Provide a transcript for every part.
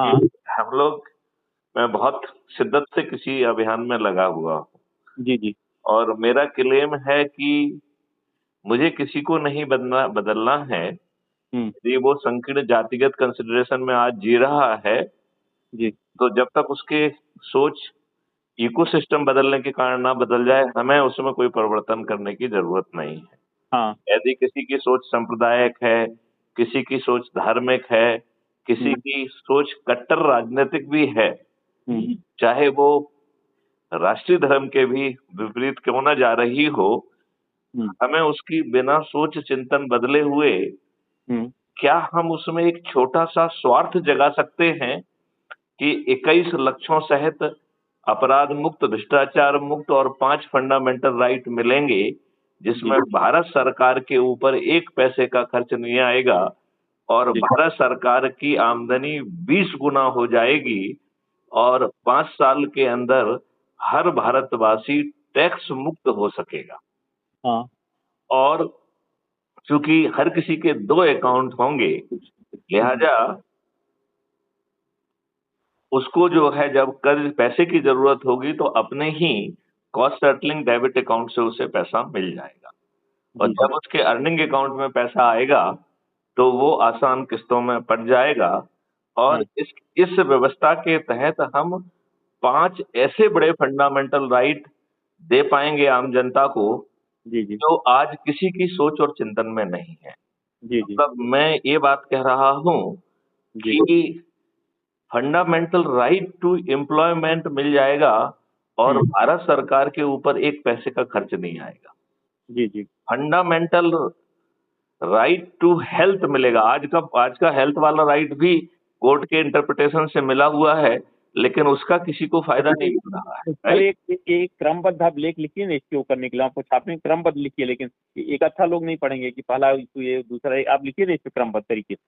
हाँ। कि हम लोग मैं बहुत शिद्दत से किसी अभियान में लगा हुआ हूँ जी, जी। और मेरा क्लेम है कि मुझे किसी को नहीं बदलना है। हुँ, यदि वो संकीर्ण जातिगत कंसिडरेशन में आज जी रहा है, जी। तो जब तक उसके सोच इकोसिस्टम बदलने के कारण ना बदल जाए, हमें उसमें कोई परिवर्तन करने की ज़रूरत नहीं है। हाँ। यदि किसी की सोच सांप्रदायिक है, किसी की सोच धार्मिक है, किसी हुँ, की सोच कट्टर राजनीतिक भी है, हुँ, चाहे वो राष्ट्रीय धर्म के भी विपरीत क्यों ना जा रही हो, हुँ, हमें उसकी बिना सोच चिंतन बदले हुए हुँ। क्या हम उसमें एक छोटा-सा स्वार्थ जगा सकते हैं कि 21 लक्षों सहित अपराध मुक्त, भ्रष्टाचार मुक्त और 5 फंडामेंटल राइट मिलेंगे, जी, जिसमें भारत सरकार के ऊपर 1 पैसे का खर्च नहीं आएगा और जी। भारत सरकार की आमदनी 20 गुना हो जाएगी और 5 साल के अंदर हर भारतवासी टैक्स मुक्त हो सकेगा। हाँ। और चूँकि हर किसी के 2 अकाउंट होंगे, हुँ, लिहाजा उसको जो है जब कर्ज़ पैसे की ज़रूरत होगी तो अपने ही कॉस्ट सेटलिंग डेबिट अकाउंट से उसे पैसा मिल जाएगा और जी, जी। जब उसके अर्निंग अकाउंट में पैसा आएगा, तो वो आसान किस्तों में पड़ जाएगा और हाँ। इस व्यवस्था के तहत हम 5 ऐसे बड़े फंडामेंटल राइट दे पाएँगे आम जनता को, जी, जी। जो आज किसी की सोच और चिंतन में नहीं है। जी, जी। मतलब मैं ये बात कह रहा हूँ जी। कि फंडामेंटल राइट टू एम्प्लॉयमेंट मिल जाएगा और हुँ। भारत सरकार के ऊपर 1 पैसे का खर्च नहीं आएगा। जी, जी। फंडामेंटल राइट टू हेल्थ मिलेगा। आज का हेल्थ वाला राइट भी कोर्ट के इंटरप्रिटेशन से मिला हुआ है, लेकिन उसका किसी को फ़ायदा नहीं मिल रहा है, सर राइट? एक क्रमबद्ध आप लेख लिखिए ना इसको करने के लिए, आपको छापने क्रमबद्ध लिखिए, लेकिन एक अच्छा लोग नहीं पढ़ेंगे कि पहला इश्यू ये, दूसरा ये, आप लिखिए ना इसको क्रमबद्ध तरीके से।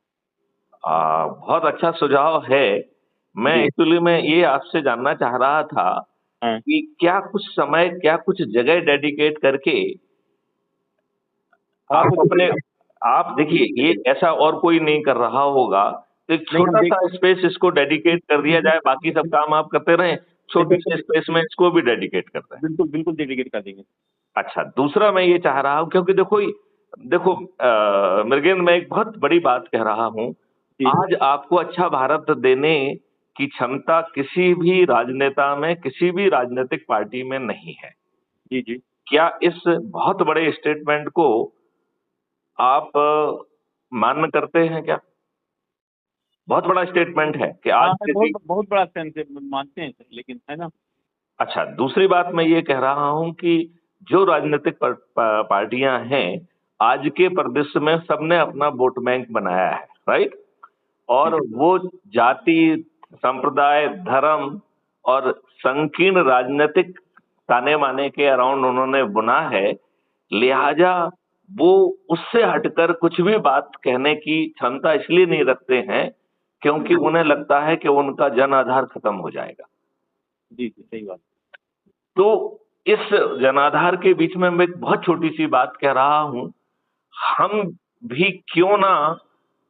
बहुत अच्छा सुझाव है। मैं जी। एक्चुअली मैं ये आपसे जानना चाह रहा था हाँ। कि क्या कुछ समय, क्या कुछ जगह डेडिकेट करके हाँ, आप कुछ अपने आप देखिए, ये ऐसा और कोई नहीं कर रहा होगा, तो एक नहीं हम देख छोटा-सा स्पेस इसको डेडिकेट कर दिया जाए, बाकी सब काम आप करते रहें, नहीं, छोटे से स्पेस में इसको भी डेडिकेट करते हैं। बिल्कुल, बिल्कुल डेडिकेट कर देंगे। अच्छा, दूसरा मैं ये चाह रहा हूँ क्योंकि देखो मृगेंद्र, मैं एक बहुत बड़ी बात कह रहा हूँ। जी, आज आपको अच्छा भारत देने की क्षमता किसी भी राजनेता में, किसी भी राजनीतिक पार्टी में नहीं है। जी, जी। क्या इस बहुत बड़े स्टेटमेंट को आप मान्य करते हैं क्या? बहुत बड़ा स्टेटमेंट है कि हाँ, आज है, से भी। बहुत बहुत बड़ा सेंस है, मानते हैं सर, लेकिन है ना? अच्छा, दूसरी बात मैं ये कह रहा हूँ कि जो राजनीतिक पार्टियां हैं, आज के परिदृश्य में सबने अपना वोट बैंक बनाया है, राइट? जी, और वो जाति, संप्रदाय, धर्म और संकीर्ण राजनीतिक ताने-बाने के अराउंड उन्होंने बुना है। लिहाजा वो उससे हटकर कुछ भी बात कहने की क्षमता इसलिए नहीं रखते हैं, क्योंकि उन्हें लगता है कि उनका जन आधार खत्म हो जाएगा। जी, जी, सही बात। तो इस जनाधार के बीच में मैं एक बहुत छोटी-सी बात कह रहा हूँ, हम भी क्यों ना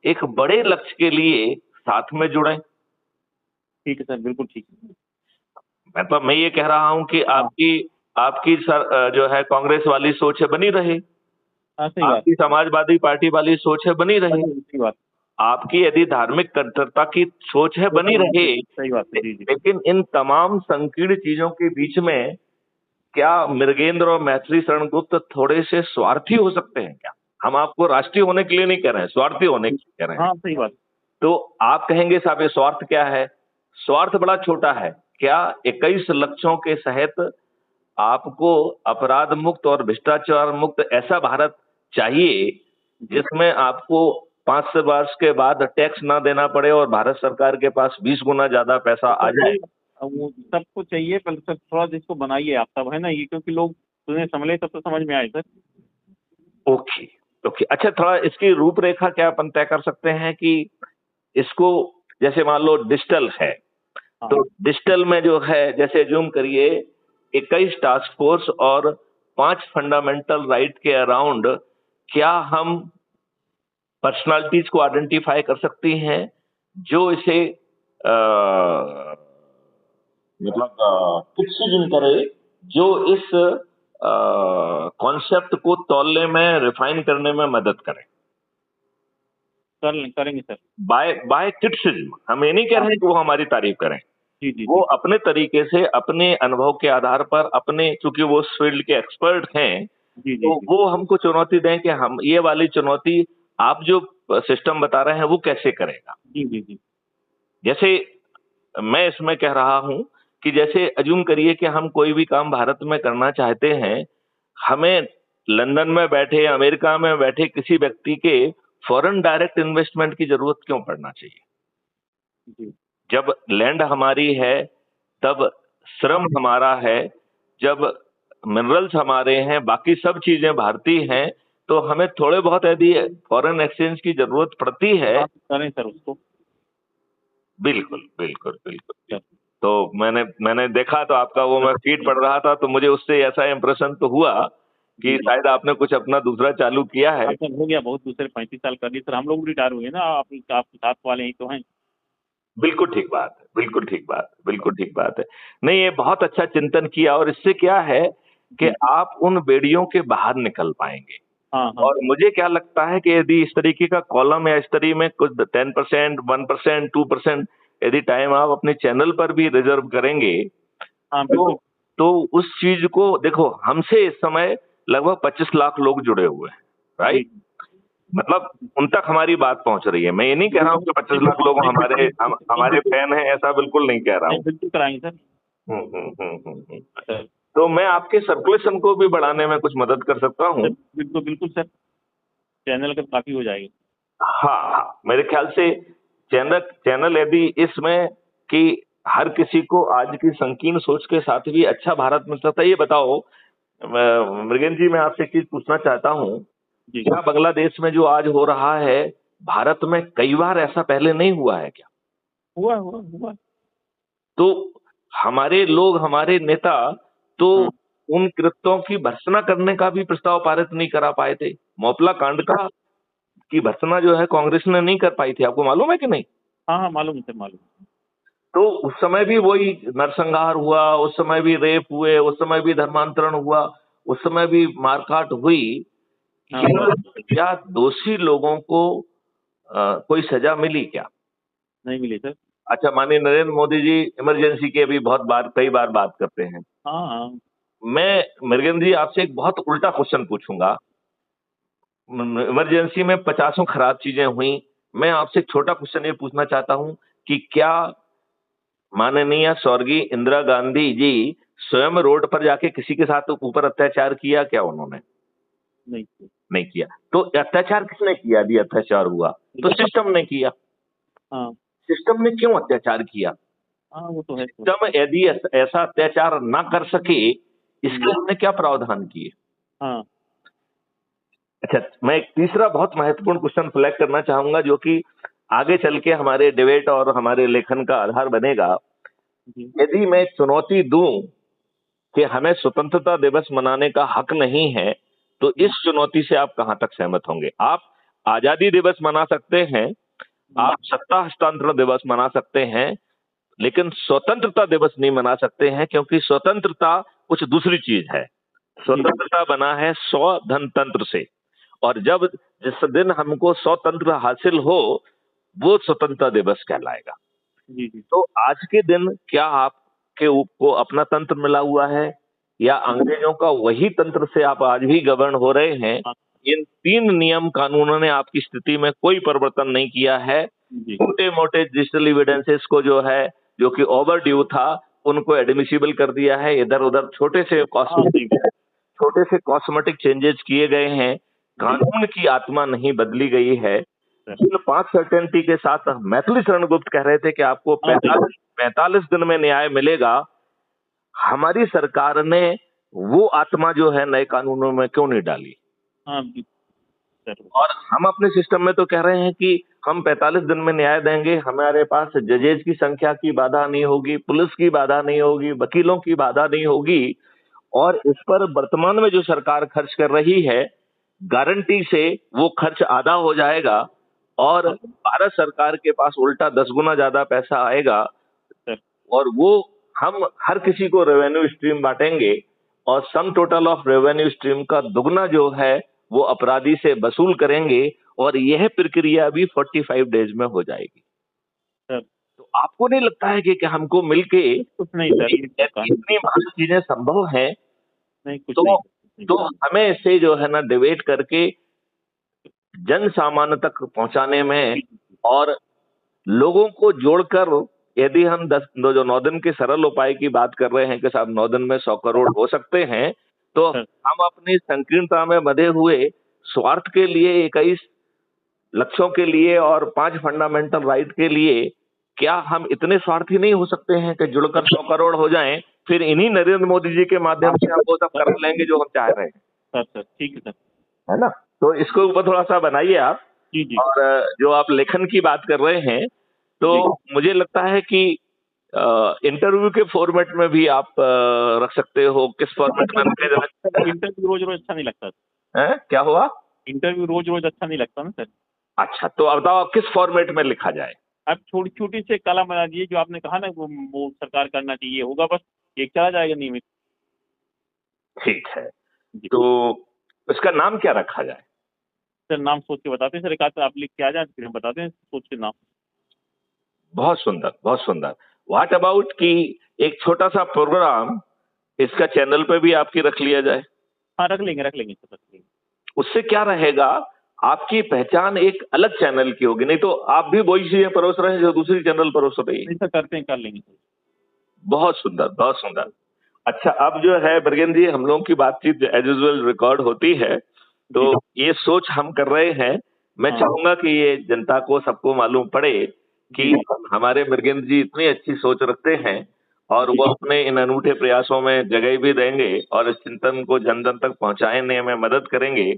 एक बड़े लक्ष्य के लिए साथ में जुड़ें? ठीक है सर, बिल्कुल ठीक है। मतलब मैं ये कह रहा हूँ कि हाँ, आपकी आपकी जो है कांग्रेस वाली सोच है बनी रहे, हाँ, सही बात। आपकी समाजवादी पार्टी वाली सोच है बनी रहे, सही बात। आपकी यदि धार्मिक कट्टरता की सोच है बनी रहे, सही बात है। जी, जी। लेकिन इन तमाम संकीर्ण चीज़ों के बीच में क्या मृगेंद्र और मैथिली शरण गुप्त थोड़े से स्वार्थी हो सकते हैं क्या? हम आपको राष्ट्रीय होने के लिए नहीं कह रहे हैं, स्वार्थी होने के लिए कह रहे हैं। हाँ, सही बात। तो आप कहेंगे साहब ये स्वार्थ क्या है? स्वार्थ बड़ा छोटा है। क्या 21 लक्षों के सहित आपको अपराध मुक्त और भ्रष्टाचार मुक्त ऐसा भारत चाहिए, जी। जिसमें आपको 5 वर्ष के बाद टैक्स ना देना पड़े और भारत सरकार के पास 20 गुना ज़्यादा पैसा आ जाए? सही वो सबको चाहिए, पर सर थोड़ा सा इसको बनाइए आप सब, है ना? ये क्योंकि लोग सुने समझे तब तो समझ में आए सर। Okay, okay. अच्छा, थोड़ा इसकी रूपरेखा क्या अपन तय कर सकते हैं कि इसको जैसे मान लो डिजिटल है, हाँ। तो डिजिटल में जो है जैसे अज्यूम करिए 21 टास्क फोर्स और 5 फंडामेंटल राइट के अराउंड क्या हम पर्सनालिटीज को आइडेंटिफाई कर सकती हैं जो इसे मतलब क्रिटिसिज्म करे जो इस कॉन्सेप्ट को तौलने में, रिफाइन करने में मदद करे। करेंगे सर। बाय क्रिटिसिज्म, हम ये नहीं कह रहे हैं कि वो हमारी तारीफ करें, जी वो अपने तरीके से, अपने अनुभव के आधार पर, अपने, चूंकि वो उस फील्ड के एक्सपर्ट हैं, जी तो वो हमको चुनौती दें कि हम ये वाली चुनौती, आप जो सिस्टम बता रहे हैं वो कैसे करेगा। जी जी जी जैसे मैं इसमें कह रहा हूं कि जैसे अज्यूम करिए कि हम कोई भी काम भारत में करना चाहते हैं, हमें लंदन में बैठे, अमेरिका में बैठे किसी व्यक्ति के फॉरेन डायरेक्ट इन्वेस्टमेंट की जरूरत क्यों पड़ना चाहिए? जी जब लैंड हमारी है, तब श्रम हमारा है, जब मिनरल्स हमारे हैं, बाकी सब चीजें भारतीय हैं, तो हमें थोड़े बहुत यदि फॉरेन एक्सचेंज की जरूरत पड़ती है। करें सर उसको। बिल्कुल बिल्कुल बिल्कुल। सर, तो मैंने देखा, तो आपका वो मैं फीड पढ़ रहा था, तो मुझे उससे ऐसा इंप्रेशन तो हुआ कि शायद आपने कुछ अपना दूसरा चालू किया है। सर हो गया, बहुत दूसरे 35 साल कर लिए सर, हम लोग रिटायर हुए ना, आप साथ वाले ही तो हैं। बिल्कुल ठीक बात है, बिल्कुल ठीक बात है, बिल्कुल ठीक बात है। नहीं, ये बहुत अच्छा चिंतन किया, और इससे क्या है कि आप उन बेड़ियों के बाहर निकल पाएंगे। हाँ हाँ और मुझे क्या लगता है कि यदि इस तरीके का कॉलम या इस तरीके में कुछ 10%, 1%, 2% यदि टाइम आप अपने चैनल पर भी रिजर्व करेंगे, हाँ तो बिल्कुल। उस चीज को देखो, हमसे इस समय लगभग 25 लाख लोग जुड़े हुए हैं, राइट? जी मतलब उन तक हमारी बात पहुंच रही है। मैं ये नहीं कह रहा हूँ कि 25 लाख लोग हमारे फैन हैं, ऐसा बिल्कुल नहीं कह रहा हूँ। बिल्कुल कराएंगे सर। सर तो मैं आपके सर्कुलेशन को भी बढ़ाने में कुछ मदद कर सकता हूँ। बिल्कुल बिल्कुल सर, चैनल का काफी हो जाएगी। हाँ, मेरे ख्याल से चैनल यदि इसमें कि हर किसी को आज की संकीर्ण सोच के साथ भी अच्छा भारत मिल सकता है। ये बताओ मृगेन जी, मैं आपसे एक चीज पूछना चाहता हूँ, जी क्या बांग्लादेश में जो आज हो रहा है, भारत में कई बार ऐसा पहले नहीं हुआ है क्या? हुआ हुआ हुआ। तो हमारे लोग, हमारे नेता तो उन कृत्यों की भर्त्सना करने का भी प्रस्ताव पारित नहीं करा पाए थे। मोपला कांड का की भर्त्सना जो है कांग्रेस ने नहीं कर पाई थी, आपको मालूम है कि नहीं? हाँ हाँ मालूम है सर, मालूम। तो उस समय भी वही नरसंहार हुआ, उस समय भी रेप हुए, उस समय भी धर्मांतरण हुआ, उस समय भी मारकाट हुई। हाँ क्या दोषी लोगों को कोई सजा मिली क्या? नहीं मिली सर। अच्छा, माननीय नरेंद्र मोदी जी इमरजेंसी की अभी कई बार बात करते हैं। हाँ हाँ मैं मृगेंद्र जी आपसे एक बहुत उल्टा क्वेश्चन पूछूंगा। इमरजेंसी में 50 खराब चीजें हुई, मैं आपसे एक छोटा क्वेश्चन ये पूछना चाहता हूं कि क्या माननीय स्वर्गीय इंदिरा गांधी जी स्वयं रोड पर जाके किसी के साथ ऊपर अत्याचार किया क्या उन्होंने? नहीं। नहीं किया। तो अत्याचार किसने किया? यदि अत्याचार हुआ तो सिस्टम ने किया। हाँ सिस्टम ने क्यों अत्याचार किया? हाँ वो तो है। सिस्टम यदि ऐसा अत्याचार ना कर सके, इसके हमने क्या प्रावधान किए? हाँ अच्छा, मैं एक तीसरा बहुत महत्वपूर्ण क्वेश्चन फ्लैग करना चाहूंगा, जो कि आगे चल के हमारे डिबेट और हमारे लेखन का आधार बनेगा। जी यदि मैं चुनौती दूं कि हमें स्वतंत्रता दिवस मनाने का हक नहीं है, तो इस चुनौती से आप कहां तक सहमत होंगे? आप आजादी दिवस मना सकते हैं, आप सत्ता हस्तांतरण दिवस मना सकते हैं, लेकिन स्वतंत्रता दिवस नहीं मना सकते हैं, क्योंकि स्वतंत्रता कुछ दूसरी चीज है। स्वतंत्रता बना है स्वधनतंत्र से, और जब जिस दिन हमको स्वतंत्र हासिल हो, वो स्वतंत्रता दिवस कहलाएगा। जी जी तो आज के दिन क्या आपके को अपना तंत्र मिला हुआ है, या अंग्रेजों का वही तंत्र से आप आज भी गवर्न हो रहे हैं? हाँ इन 3 नियम कानूनों ने आपकी स्थिति में कोई परिवर्तन नहीं किया है। जी छोटे मोटे डिजिटल एविडेंसेस को जो है, जो कि ओवर ड्यू था, उनको एडमिसिबल कर दिया है। इधर उधर छोटे से कॉस्मेटिक चेंजेस किए गए हैं, कानून की आत्मा नहीं बदली गई है। जिन 5 सर्टेनिटी के साथ मैथिली शरण गुप्त कह रहे थे कि आपको 45 दिन में न्याय मिलेगा, हमारी सरकार ने वो आत्मा जो है नए कानूनों में क्यों नहीं डाली? हाँ जी सर। और हम अपने सिस्टम में तो कह रहे हैं कि हम 45 दिन में न्याय देंगे, हमारे पास जजेज की संख्या की बाधा नहीं होगी, पुलिस की बाधा नहीं होगी, वकीलों की बाधा नहीं होगी, और इस पर वर्तमान में जो सरकार खर्च कर रही है, गारंटी से वो खर्च आधा हो जाएगा, और भारत सरकार के पास उल्टा 10 गुना ज्यादा पैसा आएगा सर। और वो हम हर किसी को रेवेन्यू स्ट्रीम बांटेंगे और sum total of revenue stream का दुगना जो है वो अपराधी से वसूल करेंगे और यह प्रक्रिया भी 45 डेज में हो जाएगी। सर तो आपको नहीं लगता है कि हमको मिलके कुछ नहीं सर, इतनी महान चीजें संभव है? नहीं कुछ तो नहीं। तो हमें इसे जो है ना डिबेट करके जन सामान्य तक पहुंचाने में और लोगों को जोड़कर, यदि हम 10 जो 9 दिन के सरल उपाय की बात कर रहे हैं कि साहब 9 दिन में 100 करोड़ हो सकते हैं, तो हम अपनी संकीर्णता में बंधे हुए स्वार्थ के लिए 21 लक्ष्यों के लिए और 5 फंडामेंटल राइट के लिए क्या हम इतने स्वार्थी नहीं हो सकते हैं कि जुड़कर 100 करोड़ हो जाएं, फिर इन्हीं नरेंद्र मोदी जी के माध्यम से हम वो सब कर लेंगे जो हम चाह रहे हैं। सर ठीक है सर, है ना? तो इसको ऊपर थोड़ा सा बनाइए आप। जी जी। और जो आप लेखन की बात कर रहे हैं, तो मुझे लगता है कि इंटरव्यू के फॉर्मेट में भी आप रख सकते हो। किस फॉर्मेट में रखें? इंटरव्यू रोज रोज अच्छा नहीं लगता है? क्या हुआ? इंटरव्यू रोज रोज अच्छा नहीं लगता ना सर। अच्छा, तो अब बताओ किस फॉर्मेट में लिखा जाए? आप छोटी छोटी से कला बना दीजिए, जो आपने कहा ना वो सरकार करना चाहिए, होगा बस एक चला जाएगा नियमित। ठीक है, तो इसका नाम क्या रखा जाए? सर नाम सोच के बताते हैं सर, एक आध आप लिख के आ जाए फिर हम बताते हैं सोच के नाम। बहुत सुंदर, बहुत सुंदर। व्हाट अबाउट कि एक छोटा सा प्रोग्राम इसका चैनल पे भी आपकी रख लिया जाए? हाँ रख लेंगे सर, रख लेंगे। उससे क्या रहेगा, आपकी पहचान एक अलग चैनल की होगी। नहीं तो आप भी वही चीजें परोस रहे हैं जो दूसरी चैनल परोस रही है। नहीं सर, करते हैं, कर लेंगे सर। बहुत सुंदर, बहुत सुंदर। अच्छा, अब जो है बरगेन जी, हम लोगों की बातचीत एज यूजुअल रिकॉर्ड होती है, तो ये सोच हम कर रहे हैं। मैं चाहूंगा कि ये जनता को, सबको मालूम पड़े कि हमारे बरगेन जी इतनी अच्छी सोच रखते हैं और वो अपने इन अनूठे प्रयासों में जगह भी देंगे और इस चिंतन को जन जन तक पहुंचाने में मदद करेंगे।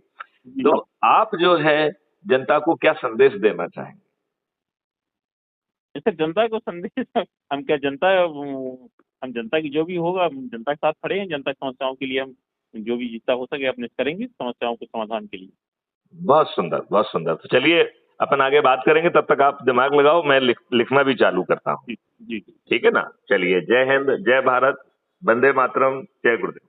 तो आप जो है जनता को क्या संदेश देना चाहेंगे? सर जनता को संदेश, हम क्या जनता, हम जनता की जो भी होगा हम जनता के साथ खड़े हैं। जनता की समस्याओं के लिए हम जो भी जितना हो सके अपने करेंगे समस्याओं के समाधान के लिए। बहुत सुंदर, बहुत सुंदर। तो चलिए अपन आगे बात करेंगे, तब तक आप दिमाग लगाओ, मैं लिखना भी चालू करता हूँ। जी जी। ठीक है ना? चलिए, जय हिंद, जय भारत, वंदे मातरम, जय गुरुदेव।